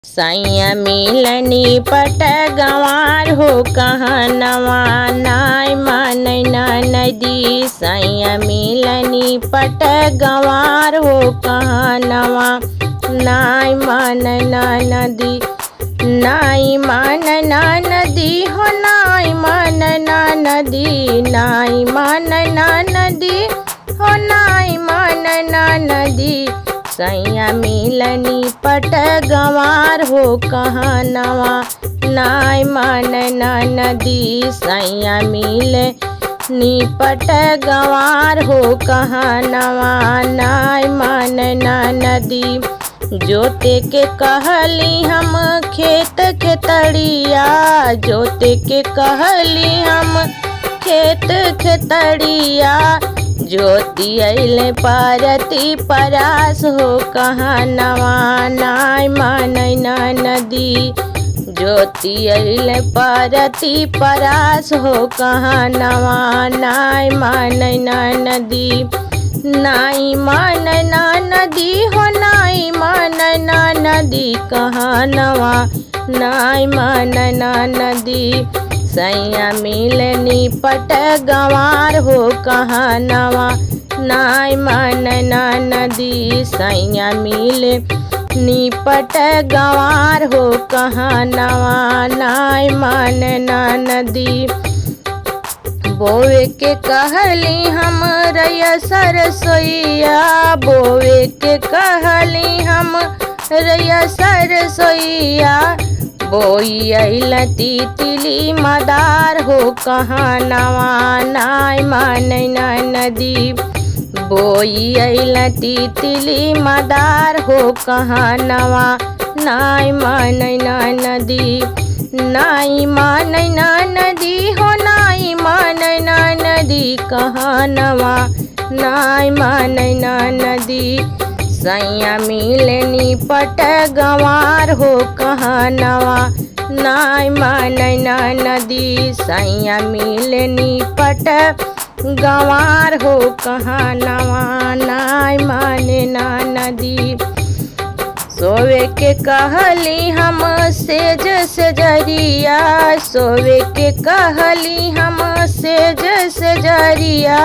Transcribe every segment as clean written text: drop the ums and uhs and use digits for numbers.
सैया मिलनी पट गंवार हो कहाँ नवा नाय मानै नदी। सैया मिलनी पट गंवार हो कहाँ नवा नाय मानै नदी। नाई मानै नदी हो नाई मानै नदी। नाई मानै नदी हो नाई मानै नदी। सैया मिलनी पट गंवार हो कहाँ नवा नाय मानै नदी। सैया मिलनी पट गंवार हो कहाँ नवा नाय मानै नदी। जोते के कहली हम खेत खेतड़िया। जोते के कहली हम खेत खेतड़िया। ज्योति अइले पारती परास हो कहाँ नवा नाय मानै नदी। ज्योति अइले पारती परास हो कहाँ नवा नाय मानै नदी। नाई मानै नदी हो नाई मानै नदी कहाँ नवा नाय मानै नदी। सैया मिलनी पट गंवार हो कहाँ नवा नाय मानै नदी। सैया मिलनी पट गंवार हो कहाँ नवा नाय मानै नदी। बोवे के कहली हम रैया सरसोईया। बोवे के कहली हम रैया सरसोईया। बोई अइला तितली मदार हो कहाँ नवा नाय मानै नदी। बोई अइला तितली मदार हो कहाँ नवा नाय मानै नदी। नाई मानै नदी हो नाई मानै नदी कहाँ नवा नाय मानै नदी। सैया मिलनी पट गंवार हो कहाँ नवा नाय मानै नदी। सैया मिलनी पट गंवार हो कहाँ नवा नाय मानै नदी। सोवे के कहली हम सेज सेजरिया। सोवे के कहली हम सेज सेजरिया।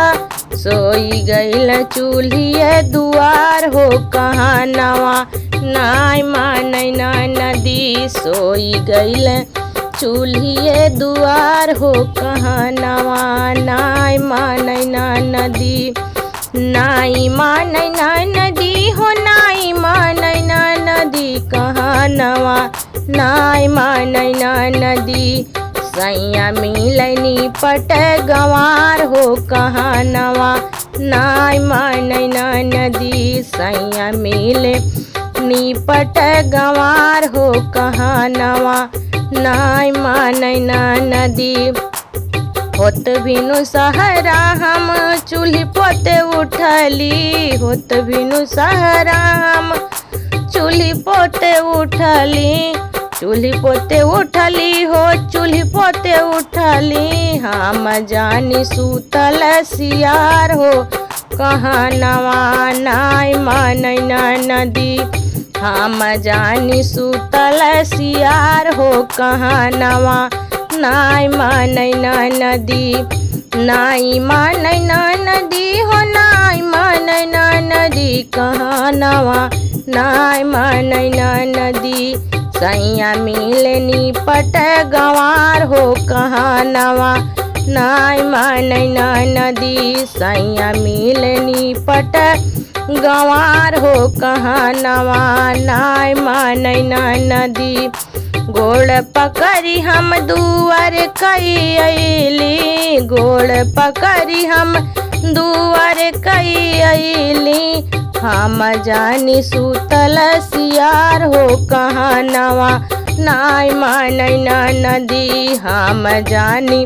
सोई गइल चूल्हिए दुआर हो कहाँ नवा नाय मानै नदी। सोई गइल चूल्हिए दुआर हो कहाँ नवा नाय मानै नदी। नाई मानै नदी हो नाई मानै नदी कहाँ नवा नाय मानै नदी। सैया मिलनी पट गंवार हो कहाँ नवा नाय मानै नदी। सैया मिलनी पट गंवार हो कहाँ नवा नाय मानै नदी। होत बिनु सहरा हम चूल्ही पोते उठली। होत बिनु सहरा हम चूल्ही पोते उठली। चूल्ही पोते उठली हो चूल्ही पोते उठली। हम जानी सूतल सियार हो कहाँ नवा नाय मानै नदी। हम जानी सूतल सियार हो कहाँ नवा नाय मानै नदी। नाई मानै नदी हो नाई मानै नदी कहाँ नवा नाय मानै नदी। सैया मिलनी पट गंवार हो कहाँ नवा नाय मानै नदी। सैया मिलनी पट गंवार हो कहाँ नवा नाय मानै नदी। गोड़ पकड़ी हम दुआर कई अइली। गोड़ पकड़ी हम दुआर कई अइली। हम जानी सूतल सियार हो कहाँ नवा नाय मानै नदी। हम जानी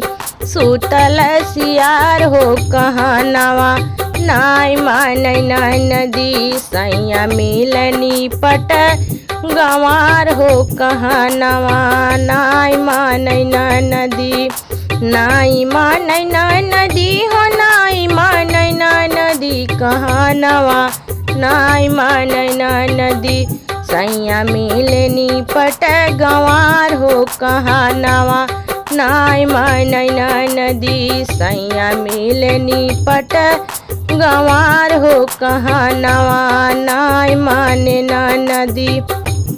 सूतल सियार हो कहाँ नवा नाय मानै नदी। सैया मिलनी पट गंवार हो कहाँ नवा नाय मानै नदी। नाई मानै नदी हो नाई मानै नदी कहाँ नवा नाय मानै नदी। सैया मिले निपट गंवार हो कहाँ नवा नाय मानै नदी सैया मिले निपट गंवार हो कहाँ नवा नाय माने नदी।